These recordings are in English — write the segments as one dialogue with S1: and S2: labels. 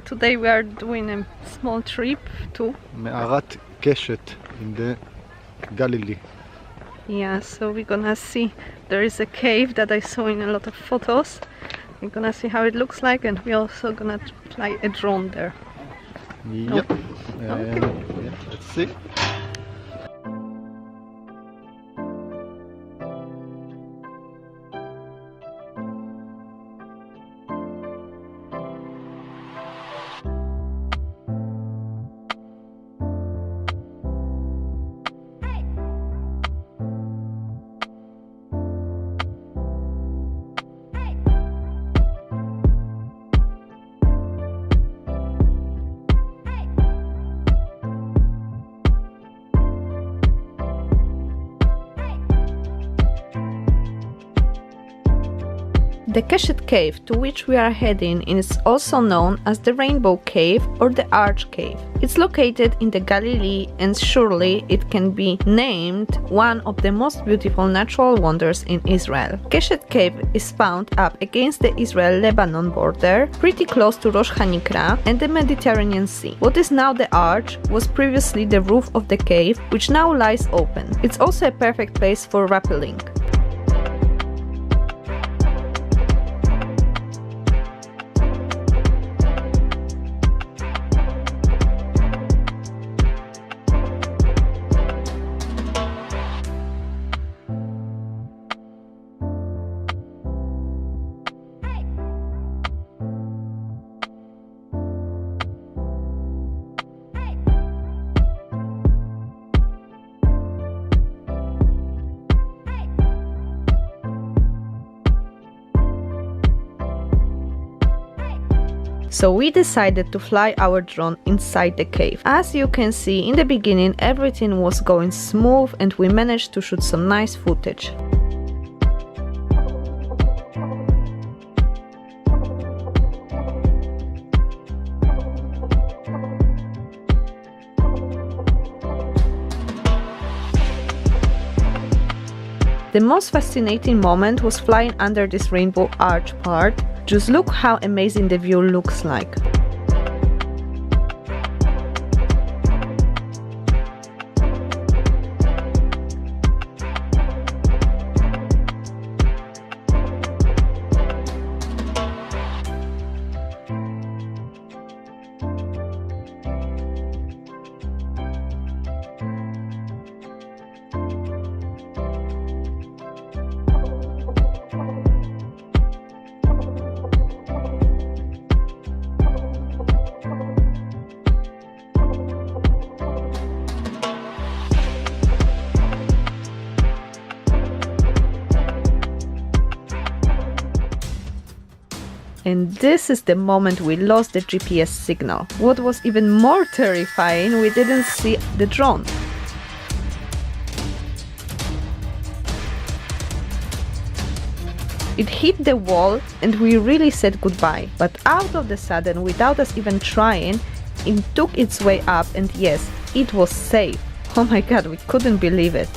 S1: today we are doing a small trip to
S2: מערת Keshet in the Galilee.
S1: yeah, so we're gonna see, there is a cave that I saw in a lot of photos. We're gonna see how it looks like, and we're also gonna fly a drone there.
S2: Yep.
S1: Okay.
S2: Yeah, let's see.
S1: The Keshet Cave to which we are heading is also known as the Rainbow Cave or the Arch Cave. It's located in the Galilee, and surely it can be named one of the most beautiful natural wonders in Israel. Keshet Cave is found up against the Israel-Lebanon border, pretty close to Rosh HaNikra and the Mediterranean Sea. What is now the arch was previously the roof of the cave, which now lies open. It's also a perfect place for rappelling. So we decided to fly our drone inside the cave. As you can see, in the beginning everything was going smooth and we managed to shoot some nice footage. The most fascinating moment was flying under this rainbow arch part. Just look how amazing the view looks like. And this is the moment we lost the GPS signal. What was even more terrifying, we didn't see the drone. It hit the wall and we really said goodbye. But out of the sudden, without us even trying, it took its way up, and yes, it was safe. Oh my god, we couldn't believe it.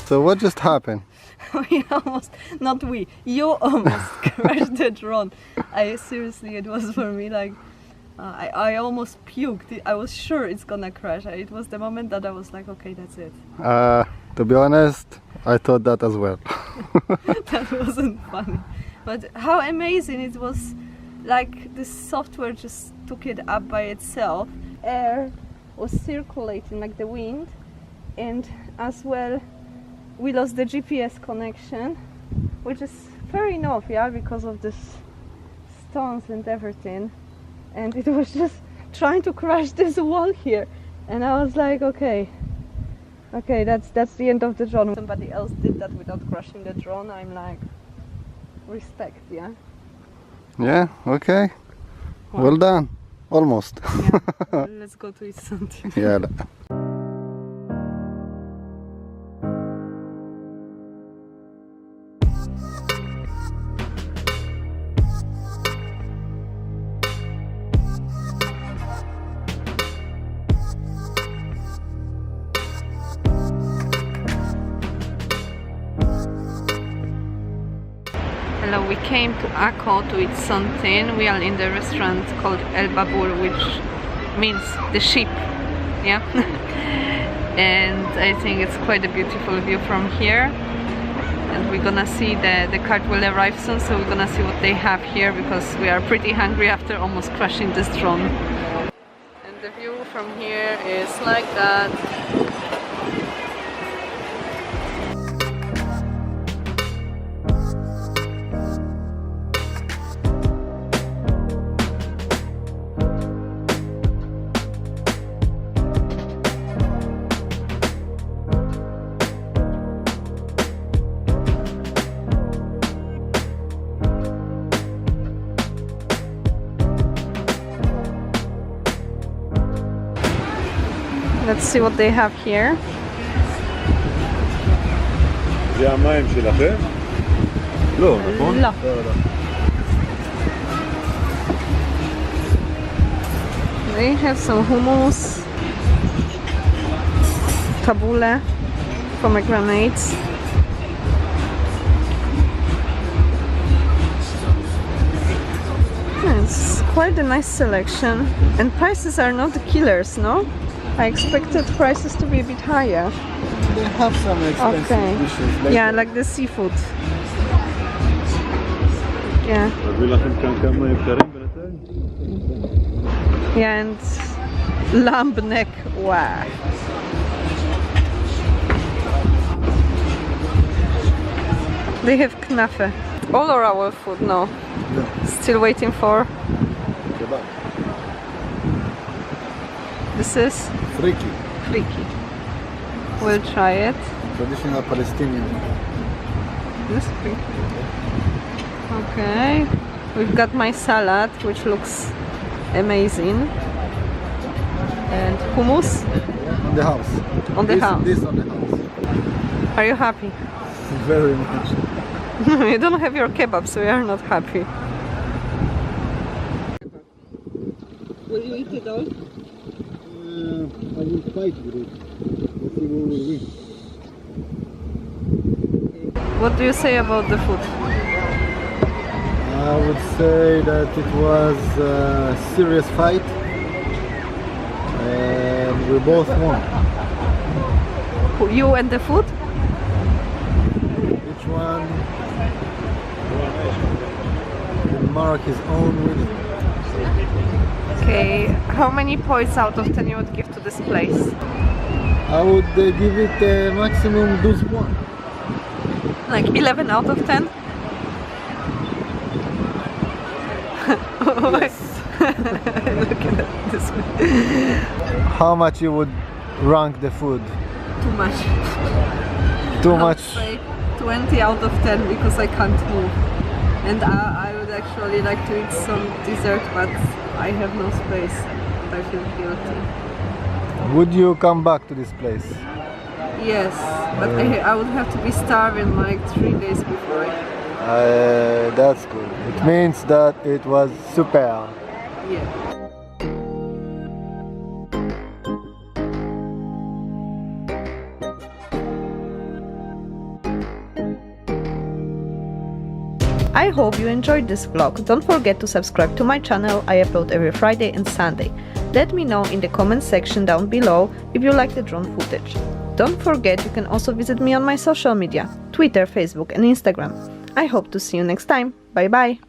S2: So what just happened?
S1: You almost crashed the drone. Seriously, it was for me like, I almost puked. I was sure it's gonna crash. It was the moment that I was like, okay, that's it.
S2: To be honest, I thought that as well.
S1: That wasn't funny. But how amazing it was, like the software just took it up by itself. Air was circulating like the wind, and as well we lost the GPS connection, which is fair enough, yeah, because of this stones and everything, and it was just trying to crash this wall here, and I was like, okay, that's the end of the drone. Somebody else did that without crashing the drone. I'm like, respect, yeah.
S2: Yeah, okay. Well done. Almost.
S1: Yeah. Let's go to eat something.
S2: Yeah.
S1: Hello, we came to Acre to eat something. We are in the restaurant called El Babor, which means the sheep. Yeah. And I think it's quite a beautiful view from here. And we're gonna see the cart will arrive soon, so we're gonna see what they have here because we are pretty hungry after almost crashing this drone. And the view from here is like that. Let's see what they have here.
S3: זה המים שלכם? לא, נכון?
S1: לא. They have some hummus, tabbouleh, pomegranates. It's quite a nice selection, and prices are not the killers, no? I expected prices to be a bit higher.
S2: They have some expensive dishes. Like
S1: yeah, like the seafood. Yeah.
S3: אביא לכם כאן כמה יקרים בינתיים?
S1: Yeah, and lamb neck. Wow. They have knafe. All are our food now.
S2: No.
S1: Still waiting for.
S2: Kebab.
S1: This is
S2: Freaky.
S1: freaky. We'll try it.
S2: Traditional Palestinian.
S1: This freaky. Okay. We've got my salad, which looks amazing. And hummus
S2: On the house.
S1: on the house.
S2: This on the house.
S1: Are you happy?
S2: Very much.
S1: You don't have your kebab, so you are not happy. Will you eat it all?
S2: I will fight with it. Let's see who will win.
S1: What do you say about the food?
S2: I would say that it was a serious fight and we both won.
S1: You and the food?
S2: Each one can mark his own winning.
S1: Okay, how many points out of 10 you would give to this place?
S2: I would give it a maximum 12 points.
S1: Like 11 out of 10?
S2: Yes.
S1: Look at this one.
S2: How much you would rank the food?
S1: Too much.
S2: Too
S1: I would
S2: much.
S1: say 20 out of 10 because I can't move. And I would actually like to eat some dessert, but I have no space. I feel guilty.
S2: Would you come back to this place?
S1: Yes, but I would have to be starving like 3 days before.
S2: That's good. It means that it was super.
S1: Yeah. I hope you enjoyed this vlog. Don't forget to subscribe to my channel. I upload every Friday and Sunday. Let me know in the comment section down below if you like the drone footage. Don't forget you can also visit me on my social media, Twitter, Facebook and Instagram. I hope to see you next time. Bye bye!